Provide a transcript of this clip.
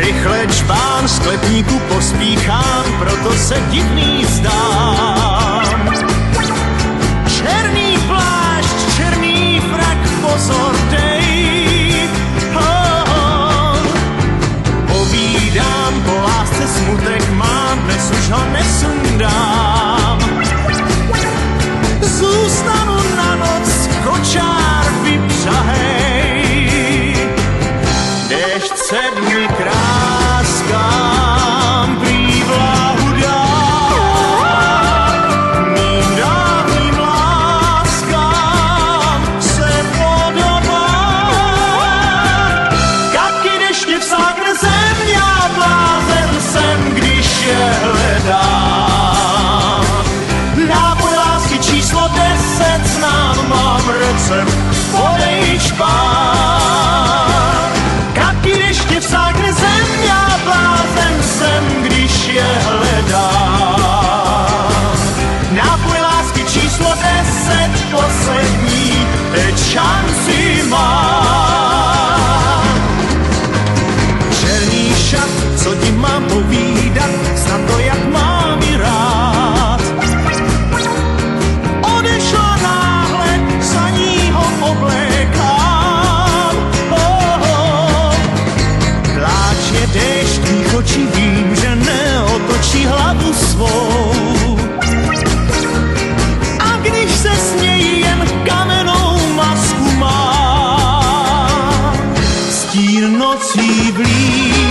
rychle čpán sklepníku pospíchám, proto se divný zdám. Černý plášť, černý frak, pozor dej. Povídám, po lásce smutek mám, dnes už ho nesundám. Zůstanu na noc, kočár vypřahej. Dešť sedmi kráskám prý vláhu dá. Mým dávným láskám se podobá. Kapky deště vsákne zem, já blázen jsem, když je hledám. Nápoj lásky číslo 10 znám, mám recept, podej čpán. Kapky deště vsákne zem, já blázen jsem, když je hledám. Nápoj lásky číslo 10, poslední, teď šanci mám. Černý šat, co ti mám povídat, snad to jak mám i rád. Odešla náhle, za ní ho oblékám. Pláče déšť tvých očí, vím, že neotočí hlavu svou. A když se smějí, jen kamennou masku má. Stín nocí blíž